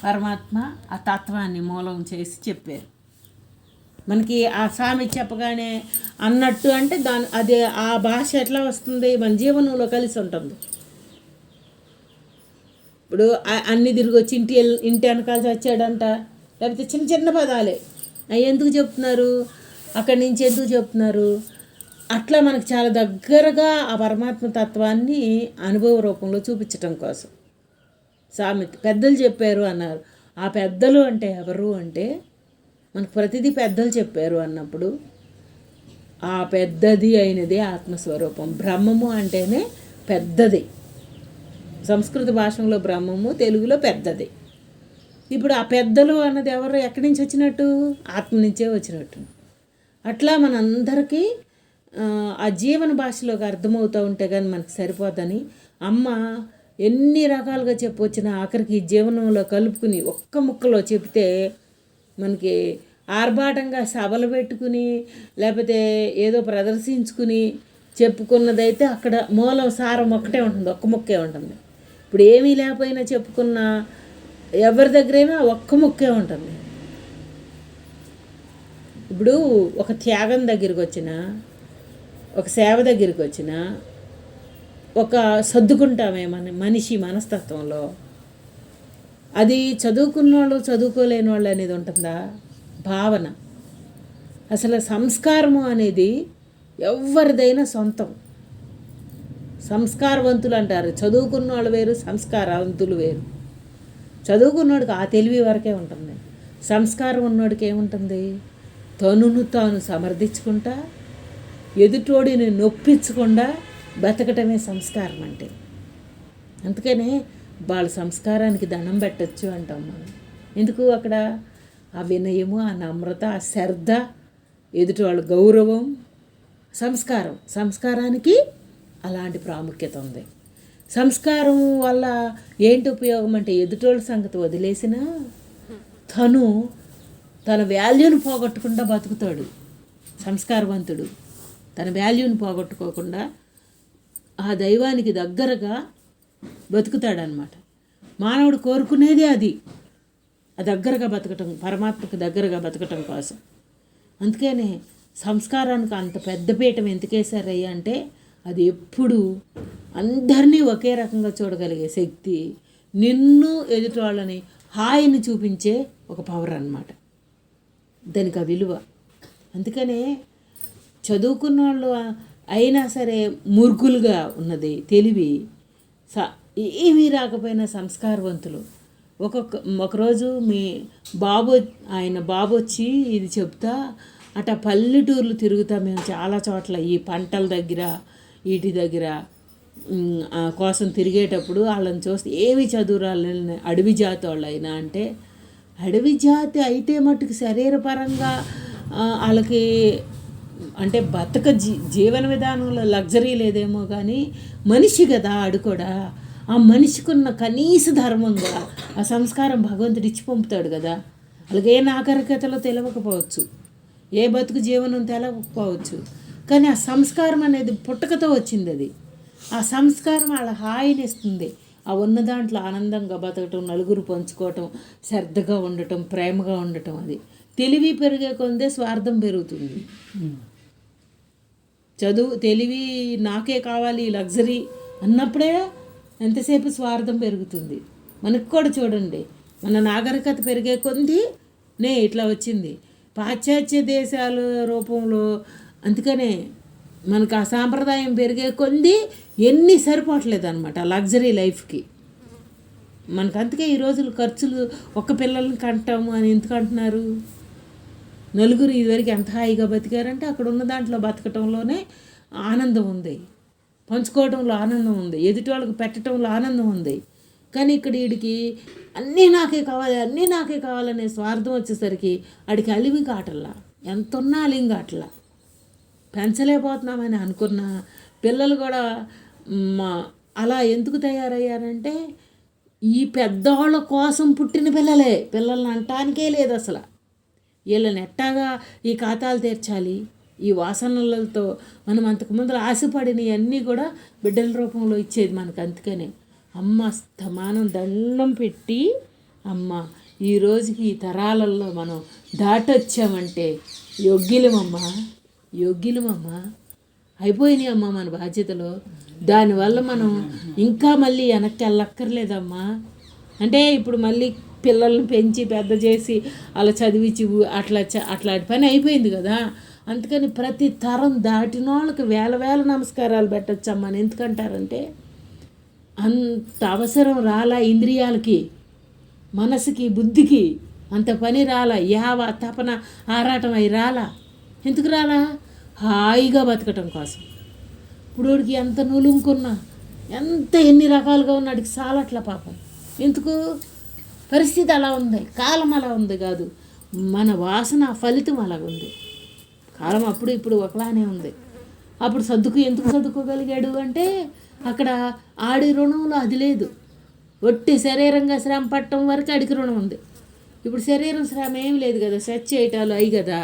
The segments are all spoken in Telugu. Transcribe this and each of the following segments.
పరమాత్మ ఆ తత్వాన్ని మూలం చేసి చెప్పారు మనకి. ఆ సామెత చెప్పగానే అన్నట్టు అంటే అదే ఆ భాష ఎట్లా వస్తుంది, మన జీవనంలో కలిసి ఉంటుంది. ఇప్పుడు అన్ని తిరిగి వచ్చి ఇంటి వెనకాల చచ్చాడంట, లేకపోతే చిన్న చిన్న పదాలే అవి ఎందుకు చెప్తున్నారు, అక్కడి నుంచి ఎందుకు చెప్తున్నారు, అట్లా మనకు చాలా దగ్గరగా ఆ పరమాత్మ తత్వాన్ని అనుభవ రూపంలో చూపించటం కోసం సామెత. పెద్దలు చెప్పారు అన్నారు. ఆ పెద్దలు అంటే ఎవరు అంటే మనకు ప్రతిదీ పెద్దలు చెప్పారు అన్నప్పుడు ఆ పెద్దది అయినదే ఆత్మస్వరూపం. బ్రహ్మము అంటేనే పెద్దది. సంస్కృత భాషలో బ్రహ్మము, తెలుగులో పెద్దది. ఇప్పుడు ఆ పెద్దలు అన్నది ఎవరు, ఎక్కడి నుంచి వచ్చినట్టు, ఆత్మ నుంచే వచ్చినట్టు. అట్లా మనందరికీ ఆ జీవన భాషలోకి అర్థమవుతూ ఉంటే కానీ మనకు సరిపోదని అమ్మ ఎన్ని రకాలుగా చెప్పొచ్చినా ఆఖరికి జీవనంలో కలుపుకుని ఒక్క ముక్కలో చెప్తే మనకి ఆర్భాటంగా సభలు పెట్టుకుని లేకపోతే ఏదో ప్రదర్శించుకుని చెప్పుకున్నదైతే అక్కడ మూలం సారం ఒక్కటే ఉంటుంది, ఒక్క ముక్కే ఉంటుంది. ఇప్పుడు ఏమీ లేకపోయినా చెప్పుకున్న ఎవరి దగ్గరైనా ఒక్క ముక్కే ఉంటుంది. ఇప్పుడు ఒక త్యాగం దగ్గరికి వచ్చిన, ఒక సేవ దగ్గరికి వచ్చిన, ఒక సర్దుకుంటామే మనిషి మనస్తత్వంలో, అది చదువుకున్న వాళ్ళు చదువుకోలేని వాళ్ళు అనేది ఉంటుందా భావన. అసలు సంస్కారము అనేది ఎవరిదైనా సొంతం. సంస్కారవంతులు అంటారు, చదువుకున్న వాళ్ళు వేరు, సంస్కారవంతులు వేరు. చదువుకున్నోడికి ఆ తెలివి వరకే ఉంటుంది. సంస్కారం ఉన్నోడికి ఏముంటుంది, తనును తాను సమర్థించుకుంటా ఎదుటోడిని నొప్పించకుండా బతకటమే సంస్కారం అంటే. అందుకనే వాళ్ళ సంస్కారానికి దండం పెట్టచ్చు అంటాం మనం. ఎందుకు అక్కడ ఆ వినయము, ఆ నమ్రత, ఆ శ్రద్ధ, ఎదుటి వాళ్ళ గౌరవం, సంస్కారానికి అలాంటి ప్రాముఖ్యత ఉంది. సంస్కారం వల్ల ఏంటి ఉపయోగం అంటే ఎదుటోళ్ళ సంగతి వదిలేసినా తన వాల్యూని పోగొట్టకుండా బతుకుతాడు. సంస్కారవంతుడు తన వాల్యూని పోగొట్టుకోకుండా ఆ దైవానికి దగ్గరగా బతుకుతాడనమాట. మానవుడు కోరుకునేదే అది, ఆ దగ్గరగా బతకటం, పరమాత్మకు దగ్గరగా బతకటం కోసం. అందుకనే సంస్కారానికి అంత పెద్ద పీఠం ఎందుకేసారయ్యా అంటే అది ఎప్పుడు అందరినీ ఒకే రకంగా చూడగలిగే శక్తి, నిన్ను ఎదుటి వాళ్ళని హాయిని చూపించే ఒక పవర్ అన్నమాట. దానికి ఆ విలువ. అందుకనే చదువుకున్న వాళ్ళు అయినా సరే మూర్ఖులుగా ఉన్నది తెలివి, ఏమీ రాకపోయినా సంస్కారవంతులు. ఒకరోజు ఆయన బాబు వచ్చి ఇది చెప్తా అట పల్లెటూర్లు తిరుగుతా మేము చాలా చోట్ల ఈ పంటల దగ్గర వీటి దగ్గర కోసం తిరిగేటప్పుడు వాళ్ళని చూస్తే ఏమి చదువురాలని అడవి జాతి వాళ్ళు అయినా అంటే, అడవి జాతి అయితే మట్టుకు శరీరపరంగా వాళ్ళకి అంటే జీవన విధానంలో లగ్జరీ లేదేమో కానీ మనిషి కదా ఆడు కూడా. ఆ మనిషికున్న కనీస ధర్మంగా ఆ సంస్కారం భగవంతుడు ఇచ్చి పంపుతాడు కదా. అలాగే ఏ నాగరికతలో తెలవకపోవచ్చు, ఏ బతుకు జీవనం తెలవకపోవచ్చు, కానీ ఆ సంస్కారం అనేది పుట్టకతో వచ్చింది. అది ఆ సంస్కారం వాళ్ళ హాయిని ఇస్తుంది. ఆ ఉన్న దాంట్లో ఆనందంగా బతకటం, నలుగురు పంచుకోవటం, శ్రద్ధగా ఉండటం, ప్రేమగా ఉండటం. అది తెలివి పెరిగే కొందే స్వార్థం పెరుగుతుంది. తెలివి నాకే కావాలి లగ్జరీ అన్నప్పుడే ఎంతసేపు స్వార్థం పెరుగుతుంది. మనకు కూడా చూడండి, మన నాగరికత పెరిగే కొంది ఇట్లా వచ్చింది పాశ్చాత్య దేశాల రూపంలో. అందుకనే మనకు ఆ సాంప్రదాయం పెరిగే కొంది ఎన్ని సరిపోవట్లేదు అనమాట లగ్జరీ లైఫ్కి మనకు. అందుకే ఈ రోజులు ఖర్చులు ఒక్క పిల్లల్ని కంటాము అని ఎందుకు అంటున్నారు. నలుగురు ఇదివరకు ఎంత హాయిగా బతికారంటే అక్కడ ఉన్న దాంట్లో బతకటంలోనే ఆనందం ఉంది, పంచుకోవడంలో ఆనందం ఉంది, ఎదుటి వాళ్ళకి పెట్టడంలో ఆనందం ఉంది. కానీ ఇక్కడ వీడికి అన్నీ నాకే కావాలనే స్వార్థం వచ్చేసరికి వాడికి అలివి కాటల్లా, ఎంత ఉన్నా అలివి కాటల్లా. పెంచలేకపోతున్నామని అనుకున్న పిల్లలు కూడా అలా ఎందుకు తయారయ్యారంటే ఈ పెద్దవాళ్ళ కోసం పుట్టిన పిల్లల్ని అంటానికే లేదు అసలు. వీళ్ళని ఎట్టాగా ఈ ఖాతాలు తీర్చాలి, ఈ వాసనలతో మనం అంతకుముందు ఆశపడినవన్నీ కూడా బిడ్డల రూపంలో ఇచ్చేది మనకు. అందుకనే అమ్మ స్తమానం దండం పెట్టి అమ్మ ఈ రోజుకి ఈ తరాలలో మనం దాటొచ్చామంటే యోగ్యులమమ్మా, యోగ్యులమమ్మా. అయిపోయినాయి అమ్మ మన బాధ్యతలు. దానివల్ల మనం ఇంకా మళ్ళీ వెనక్కి వెళ్ళక్కర్లేదమ్మా. అంటే ఇప్పుడు మళ్ళీ పిల్లల్ని పెంచి పెద్ద చేసి అలా చదివించి అట్లాంటి పని అయిపోయింది కదా. అందుకని ప్రతి తరం దాటిన వాళ్ళకి వేల వేల నమస్కారాలు పెట్టచ్చమ్మా. అని ఎందుకంటారంటే అంత అవసరం రాలా ఇంద్రియాలకి, మనసుకి, బుద్ధికి అంత పని రాలా, యావ తపన ఆరాటం అయి రాలా. ఎందుకు రాలా? హాయిగా బతకటం కోసం. ఇప్పుడు వాడికి ఎంత నులుముకున్నా, ఎంత ఎన్ని రకాలుగా ఉన్నాడికి చాలట్ల పాపం. ఎందుకు? పరిస్థితి అలా ఉంది, కాలం అలా ఉంది కాదు, మన వాసన ఫలితం అలా ఉంది. కాలం అప్పుడు ఇప్పుడు ఒకలానే ఉంది. అప్పుడు ఎందుకు సర్దుకోగలిగాడు అంటే అక్కడ ఆడి రుణంలో అది లేదు. ఒట్టి శరీరంగా శ్రమ పట్టడం వరకు ఆడికి రుణం ఉంది. ఇప్పుడు శరీరం శ్రమ ఏం లేదు కదా, సెట్ చేయటాలు అయి కదా.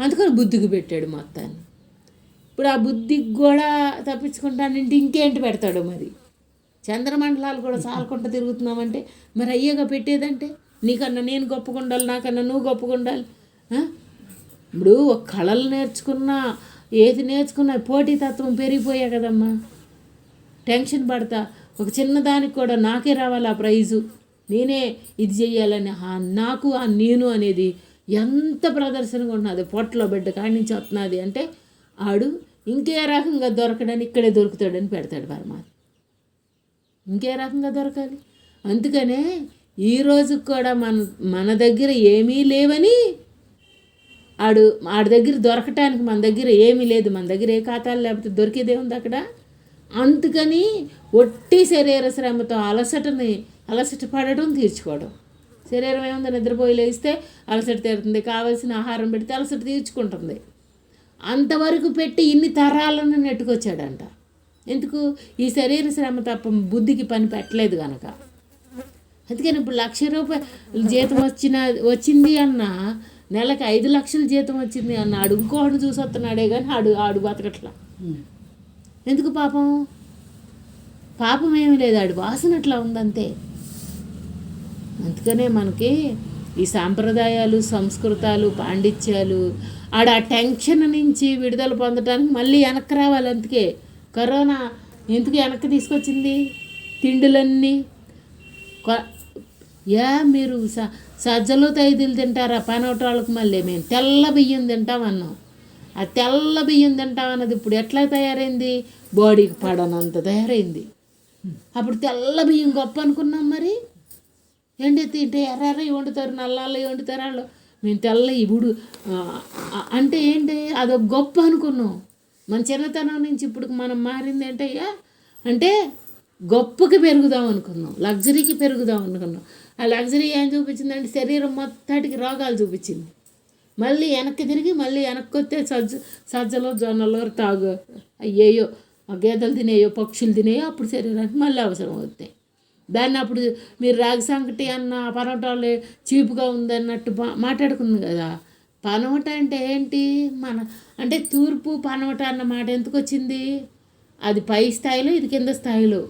అందుకని బుద్ధికి పెట్టాడు మొత్తాన్ని. ఇప్పుడు ఆ బుద్ధికి కూడా తప్పించుకుంటానంటే ఇంకేంటి పెడతాడు మరి? చంద్రమండలాలు కూడా చాలకుండా తిరుగుతున్నామంటే మరి అయ్యేగా పెట్టేదంటే. నీకన్నా నేను గొప్పగా ఉండాలి, నాకన్నా నువ్వు గొప్పగా ఉండాలి. ఇప్పుడు ఒక కళలు నేర్చుకున్నా, ఏది నేర్చుకున్నా పోటీతత్వం పెరిగిపోయా కదమ్మా. టెన్షన్ పడతా, ఒక చిన్నదానికి కూడా నాకే రావాలి ఆ ప్రైజు, నేనే ఇది చెయ్యాలని నాకు ఆ నేను అనేది ఎంత ప్రదర్శనగా ఉన్నది. పొట్టలో బిడ్డ కాడి నుంచి వస్తున్నది అంటే ఆడు ఇంకే రకంగా దొరకడని ఇక్కడే దొరుకుతాడని పెడతాడు పరమాత్మ. ఇంకే రకంగా దొరకాలి. అందుకనే ఈరోజు కూడా మన దగ్గర ఏమీ లేవని ఆడి దగ్గర దొరకటానికి మన దగ్గర ఏమీ లేదు. మన దగ్గర ఏ ఖాతాలు లేకపోతే దొరికేదే ఉంది అక్కడ. అందుకని ఒట్టి శరీర శ్రమతో అలసట పడడం, తీర్చుకోవడం. శరీరం ఏముంది, నిద్రపోయి లేస్తే అలసట తీరుతుంది, కావాల్సిన ఆహారం పెడితే అలసట తీర్చుకుంటుంది. అంతవరకు పెట్టి ఇన్ని తరాలను నెట్టుకొచ్చాడంట. ఎందుకు? ఈ శరీర శ్రమ తప్ప బుద్ధికి పని పెట్టలేదు కనుక. అందుకని ఇప్పుడు 1,00,000 రూపాయలు జీతం వచ్చింది అన్న, నెలకు 5 లక్షలు జీతం వచ్చింది అన్నాడు ఇంకోటి చూసి వస్తున్నాడే కానీ ఆడు బతకట్లా. ఎందుకు? పాపం ఏమీ లేదు, ఆడు వాసన అట్లా ఉందంతే. అందుకనే మనకి ఈ సాంప్రదాయాలు, సంస్కృతాలు, పాండిత్యాలు ఆ టెన్షన్ నుంచి విడుదల పొందడానికి మళ్ళీ వెనక్కి రావాలి. అందుకే కరోనా ఎందుకు వెనక్కి తీసుకొచ్చింది? తిండులన్నీ మీరు సజ్జలు తైదులు తింటారా పనోటాళ్ళకి? మళ్ళీ మేము తెల్ల బియ్యం తింటామన్నాం. ఆ తెల్ల బియ్యం తింటామన్నది ఇప్పుడు ఎట్లా తయారైంది? బాడీకి పడనంత తయారైంది. అప్పుడు తెల్ల బియ్యం గొప్ప అనుకున్నాం. మరి ఏంటి తింటే ఎర్రవి వండుతారు, నల్లవి వండుతారు వాళ్ళు. మేము తెల్ల ఇప్పుడు అంటే ఏంటి అదొక గొప్ప అనుకున్నాం. మన చిన్నతనం నుంచి ఇప్పుడు మనం మారింది ఏంటయ్యా అంటే గొప్పకి పెరుగుదాం అనుకున్నాం, లగ్జరీకి పెరుగుదాం అనుకున్నాం. ఆ లగ్జరీ ఏం చూపించిందంటే శరీరం మొత్తానికి రోగాలు చూపించింది. మళ్ళీ వెనక్కి తిరిగి మళ్ళీ వెనక్కి వస్తే సజ్జలో జొన్నలో అయ్యేయో గేదెలు తినేయో, పక్షులు తినేయో, అప్పుడు శరీరానికి మళ్ళీ అవసరం అవుతాయి. దాన్ని అప్పుడు మీరు రాగి సంకటి అన్న పనోటాలు చీపుగా ఉందన్నట్టు మాట్లాడుకుంది కదా. పనోట అంటే ఏంటి? అంటే తూర్పు పనోట అన్న మాట ఎందుకు వచ్చింది? అది పై స్థాయిలో, ఇది కింద స్థాయిలో.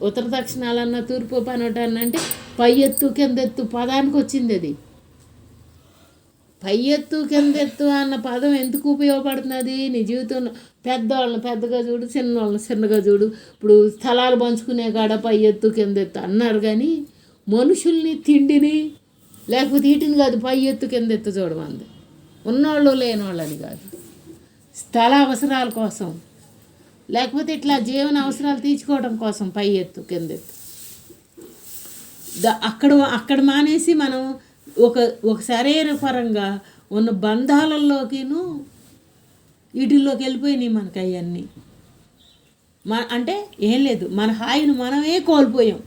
ఉత్తర దక్షిణాలన్న తూర్పు పనోట అన్న అంటే పై ఎత్తు కింద ఎత్తు పదానికి వచ్చింది. అది పై ఎత్తు కింద ఎత్తు అన్న పదం ఎందుకు ఉపయోగపడుతున్నది? నీ జీవితంలో పెద్దవాళ్ళని పెద్దగా చూడు, చిన్నవాళ్ళని చిన్నగా చూడు. ఇప్పుడు స్థలాలు పంచుకునే కాడ పై ఎత్తు కింద ఎత్తు అన్నారు కానీ మనుషుల్ని, తిండిని, లేకపోతే వీటిని కాదు పై ఎత్తు కింద ఎత్తు చూడమంది. ఉన్నవాళ్ళు లేనివాళ్ళని కాదు, స్థల అవసరాల కోసం, లేకపోతే ఇట్లా జీవన అవసరాలు తీర్చుకోవడం కోసం పై ఎత్తు కింద ఎత్తు. అక్కడ మానేసి మనం ఒక శరీరపరంగా ఉన్న బంధాలలోకిను వీటిల్లోకి వెళ్ళిపోయినాయి మనకు అవన్నీ. అంటే ఏం లేదు, మన హాయిని మనమే కోల్పోయాం,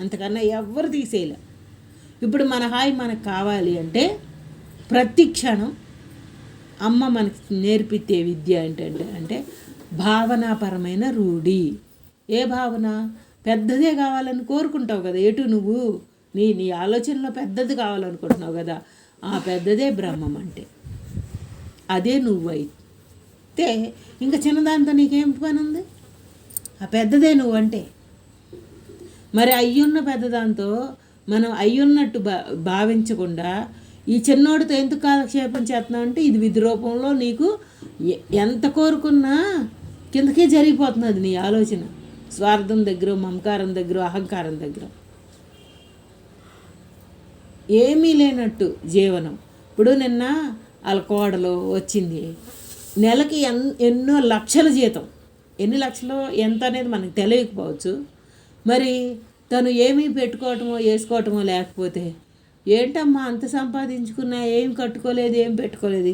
అంతకన్నా ఎవ్వరు తీసేయలే. ఇప్పుడు మన హాయి మనకు కావాలి అంటే ప్రతి క్షణం అమ్మ మనకి నేర్పితే విద్య ఏంటంటే అంటే భావనాపరమైన రూఢి. ఏ భావన? పెద్దదే కావాలని కోరుకుంటావు కదా, ఎటు నువ్వు నీ ఆలోచనలో పెద్దది కావాలనుకుంటున్నావు కదా, ఆ పెద్దదే బ్రహ్మం అంటే. అదే నువ్వైతే ఇంకా చిన్నదాంతో నీకేం పని ఉంది? ఆ పెద్దదే నువ్వంటే. మరి అయ్యున్న పెద్దదాంతో మనం అయ్యున్నట్టు భావించకుండా ఈ చిన్నోడితో ఎందుకు కాలక్షేపం చేస్తున్నావు అంటే ఇది విధి రూపంలో నీకు ఎంత కోరుకున్నా కిందకే జరిగిపోతున్నది నీ ఆలోచన. స్వార్థం దగ్గర, మమకారం దగ్గర, అహంకారం దగ్గర ఏమీ లేనట్టు జీవనం. ఇప్పుడు నిన్న వాళ్ళ కోడలు వచ్చింది, నెలకి ఎన్నో లక్షల జీతం, ఎన్ని లక్షలు ఎంత అనేది మనకు తెలియకపోవచ్చు. మరి తను ఏమీ పెట్టుకోవటమో వేసుకోవటమో లేకపోతే ఏంటమ్మా అంత సంపాదించుకున్నా ఏం కట్టుకోలేదు, ఏం పెట్టుకోలేదు,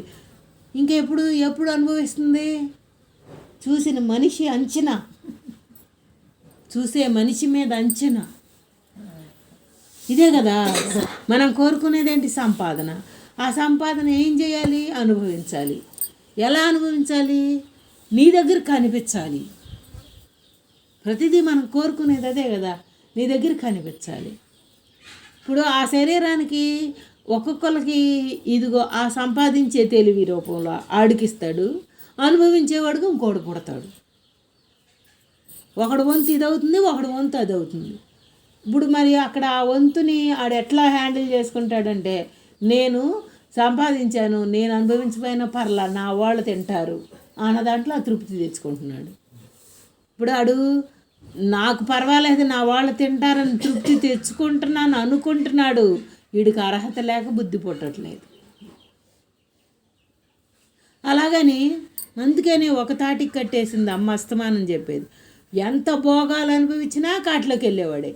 ఎప్పుడు అనుభవిస్తుంది? చూసిన మనిషి అంచనా, చూసే మనిషి మీద అంచనా. ఇదే కదా మనం కోరుకునేది. ఏంటి? సంపాదన. ఆ సంపాదన ఏం చేయాలి? అనుభవించాలి. ఎలా అనుభవించాలి? నీ దగ్గర కనిపించాలి. ప్రతిదీ మనం కోరుకునేది అదే కదా, నీ దగ్గర కనిపించాలి. ఇప్పుడు ఆ శరీరానికి ఒక్కొక్కరికి ఇదిగో ఆ సంపాదించే తెలివి రూపంలో ఆడికిస్తాడు, అనుభవించేవాడికి ఇంకోటి పుడతాడు. ఒకడు వంతు ఇది అవుతుంది, ఒకడు వంతు అది అవుతుంది. ఇప్పుడు మరి అక్కడ ఆ వంతుని ఆడు ఎట్లా హ్యాండిల్ చేసుకుంటాడంటే, నేను సంపాదించాను, నేను అనుభవించకపోయినా పర్లా, నా వాళ్ళు తింటారు అన్న దాంట్లో ఆ తృప్తి తెచ్చుకుంటున్నాడు. ఇప్పుడు ఆడు నాకు పర్వాలేదు, నా వాళ్ళు తింటారని తృప్తి తెచ్చుకుంటున్నాను అనుకుంటున్నాడు. వీడికి అర్హత లేక బుద్ధి పుట్టట్లేదు. అలాగని అందుకని ఒక తాటికి కట్టేసింది అమ్మ అస్తమానం చెప్పేది. ఎంత భోగాలు అనుభవించినా కాట్లోకి వెళ్ళేవాడే,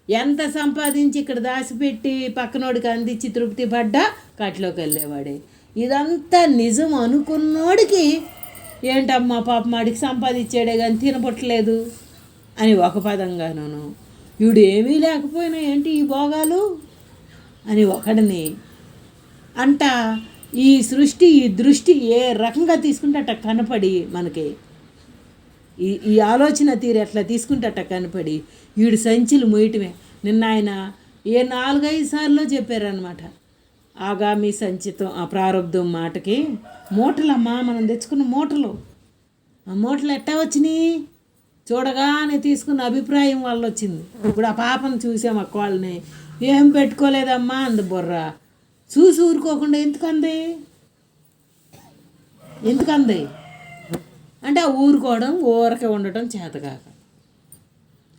ఎంత సంపాదించి ఇక్కడ దాచిపెట్టి పక్కనోడికి అందించి తృప్తి పడ్డా కాట్లోకి వెళ్ళేవాడే. ఇదంతా నిజం అనుకున్నోడికి ఏంటమ్మా పాపం వాడికి సంపాదించాడే కానీ తినపట్టలేదు అని ఒక పదంగాను, వీడు ఏమీ లేకపోయినా ఏంటి ఈ భోగాలు అని ఒకడిని అంట. ఈ సృష్టి, ఈ దృష్టి ఏ రకంగా తీసుకుంటే అట్ట కనపడి మనకి ఈ ఆలోచన తీరు ఎట్లా తీసుకుంటే అట్ట కనపడి వీడు సంచులు మోయటమే. నిన్న ఆయన 4-5 సార్లు చెప్పారనమాట. ఆగామి సంచితం, ఆ ప్రారంధం మాటకి మూటలమ్మా, మనం తెచ్చుకున్న మూటలు, ఆ మూటలు ఎట్టా వచ్చినాయి? చూడగానే తీసుకున్న అభిప్రాయం వల్ల వచ్చింది. ఇప్పుడు ఆ పాపను చూసాం, అక్క వాళ్ళని, ఏం పెట్టుకోలేదమ్మా అంది బుర్ర. చూసి ఊరుకోకుండా ఎందుకంది అంటే ఆ ఊరుకోవడం, ఊరకే ఉండటం చేతగాక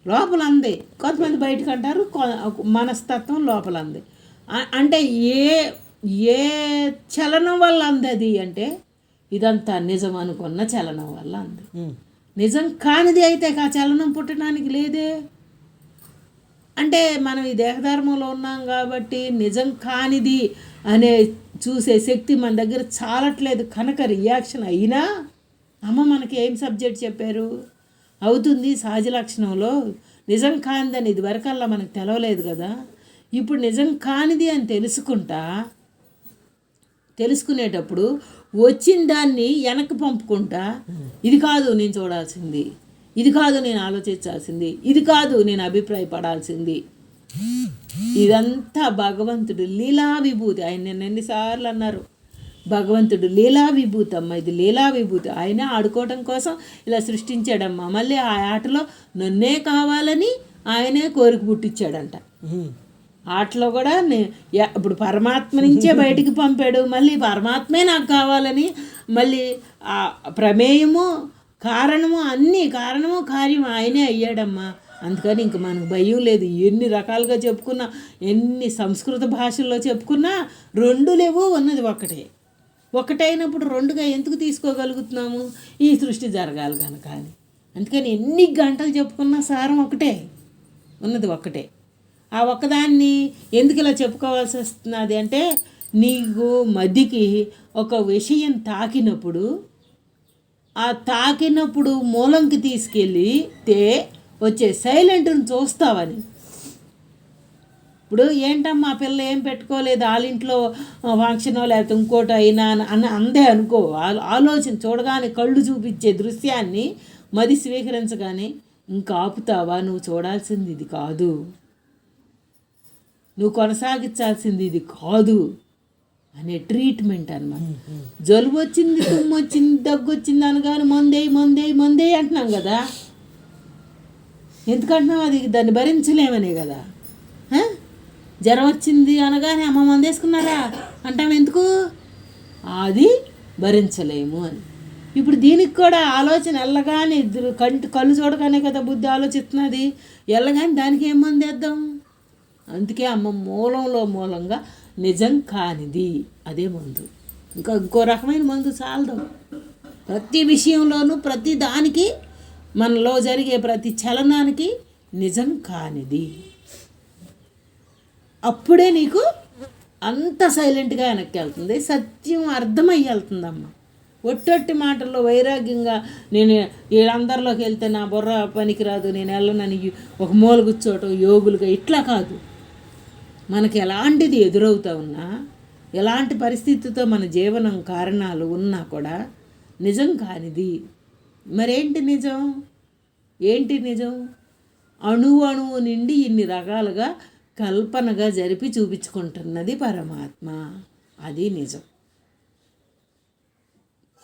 లోపల అంది. కొంతమంది బయటకు అంటారు, మనస్తత్వం లోపల అంది. అంటే ఏ చలనం వల్ల అంది అది అంటే ఇదంతా నిజం అనుకున్న చలనం వల్ల అంది. నిజం కానిది అయితే ఆ చలనం పుట్టడానికి లేదే. అంటే మనం ఈ దేహధర్మంలో ఉన్నాం కాబట్టి నిజం కానిది అనే చూసే శక్తి మన దగ్గర చాలట్లేదు కనుక రియాక్షన్ అయినా అమ్మ మనకి ఏం సబ్జెక్ట్ చెప్పారు? అవుతుంది సహజ లక్షణంలో, నిజం కానిదని ఇది వరకల్లా మనకు తెలవలేదు కదా. ఇప్పుడు నిజం కానిది అని తెలుసుకునేటప్పుడు వచ్చిన దాన్ని వెనక్కి పంపుకుంటా, ఇది కాదు నేను చూడాల్సింది, ఇది కాదు నేను ఆలోచించాల్సింది, ఇది కాదు నేను అభిప్రాయపడాల్సింది. ఇదంతా భగవంతుడు లీలా విభూతి. ఆయన నిన్న ఎన్నిసార్లు అన్నారు, భగవంతుడు లీలా విభూతి అమ్మ, ఇది లీలా విభూతి. ఆయనే ఆడుకోవటం కోసం ఇలా సృష్టించాడమ్మా. మళ్ళీ ఆ ఆటలో నన్నే కావాలని ఆయనే కోరిక పుట్టించాడంట. ఆటలో కూడా ఇప్పుడు పరమాత్మ నుంచే బయటికి పంపాడు, మళ్ళీ పరమాత్మే నాకు కావాలని, మళ్ళీ ఆ ప్రమేయము కారణము అన్నీ, కారణము కార్యము ఆయనే అయ్యాడమ్మా. అందుకని ఇంక మనకు భయం లేదు. ఎన్ని రకాలుగా చెప్పుకున్నా, ఎన్ని సంస్కృత భాషల్లో చెప్పుకున్నా రెండు లేవు, ఉన్నది ఒకటైనప్పుడు రెండుగా ఎందుకు తీసుకోగలుగుతున్నాము? ఈ సృష్టి జరగాలి కనుక అని. అందుకని ఎన్ని గంటలు చెప్పుకున్నా సారం ఒకటే, ఉన్నది ఒకటే. ఆ ఒక్కదాన్ని ఎందుకు ఇలా చెప్పుకోవాల్సి వస్తున్నది అంటే, నీకు మధ్యకి ఒక విషయం తాకినప్పుడు, ఆ తాకినప్పుడు మూలంకి తీసుకెళ్ళితే వచ్చే సైలెంట్ని చూస్తావని. ఇప్పుడు ఏంటమ్మా పిల్ల ఏం పెట్టుకోలేదు, వాళ్ళింట్లో ఫంక్షనో లేకపోతే ఇంకోటి అయినా అని అందే అనుకో. ఆలోచన చూడగానే కళ్ళు చూపించే దృశ్యాన్ని మది స్వీకరించగానే ఇంకా ఆపుతావా? నువ్వు చూడాల్సింది ఇది కాదు, నువ్వు కొనసాగించాల్సింది ఇది కాదు అనే ట్రీట్మెంట్ అన్నమాట. జలుబు వచ్చింది, తుమ్ము వచ్చింది, దగ్గు వచ్చింది అనగానే మందే అంటున్నాం కదా. ఎందుకంటున్నావు? అది దాన్ని భరించలేమనే కదా. జ్వరం వచ్చింది అనగానే అమ్మ మందు వేసుకున్నారా అంటాం. ఎందుకు? అది భరించలేము అని. ఇప్పుడు దీనికి కూడా ఆలోచన వెళ్ళగానే కళ్ళు చూడగానే కదా బుద్ధి ఆలోచిస్తున్నది. వెళ్ళగానే దానికి ఏం మంది వేద్దాం? అందుకే అమ్మ మూలంగా నిజం కానిది అదే మందు. ఇంకో రకమైన మందు చాలదు. ప్రతి విషయంలోనూ ప్రతి దానికి మనలో జరిగే ప్రతి చలనానికి నిజం కానిది. అప్పుడే నీకు అంత సైలెంట్గా వెనక్కి వెళ్తుంది, సత్యం అర్థమయ్యి వెళ్తుందమ్మ. ఒట్టొట్టి మాటల్లో వైరాగ్యంగా నేను వీళ్ళందరిలోకి వెళ్తే నా బుర్ర పనికిరాదు, నేను వెళ్ళనని ఒక మూల కూర్చోవటం యోగులుగా ఇట్లా కాదు. మనకి ఎలాంటిది ఎదురవుతా ఉన్నా, ఎలాంటి పరిస్థితితో మన జీవనం కారణాలు ఉన్నా కూడా నిజం కానిది. మరేంటి నిజం? ఏంటి నిజం? అణువు నిండి ఇన్ని రకాలుగా కల్పనగా జరిపి చూపించుకుంటున్నది పరమాత్మ. అది నిజం.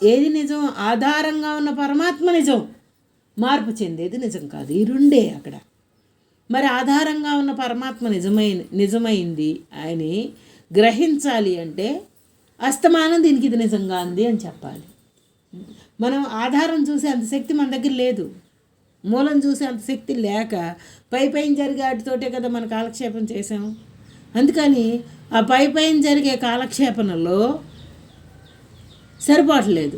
ఏది నిజం? ఆధారంగా ఉన్న పరమాత్మ నిజం, మార్పు చెందేది నిజం కాదు. ఈ రెండే అక్కడ. మరి ఆధారంగా ఉన్న పరమాత్మ నిజమైంది అని గ్రహించాలి అంటే అస్తమానం దీనికి ఇది నిజంగా ఉంది అని చెప్పాలి. మనం ఆధారం చూసే అంత శక్తి మన దగ్గర లేదు, మూలం చూసే అంత శక్తి లేక పైన జరిగే వాటితోటే కదా మన కాలక్షేపం చేసాము. అందుకని ఆ పైన జరిగే కాలక్షేపణలో సరిపోవట్లేదు.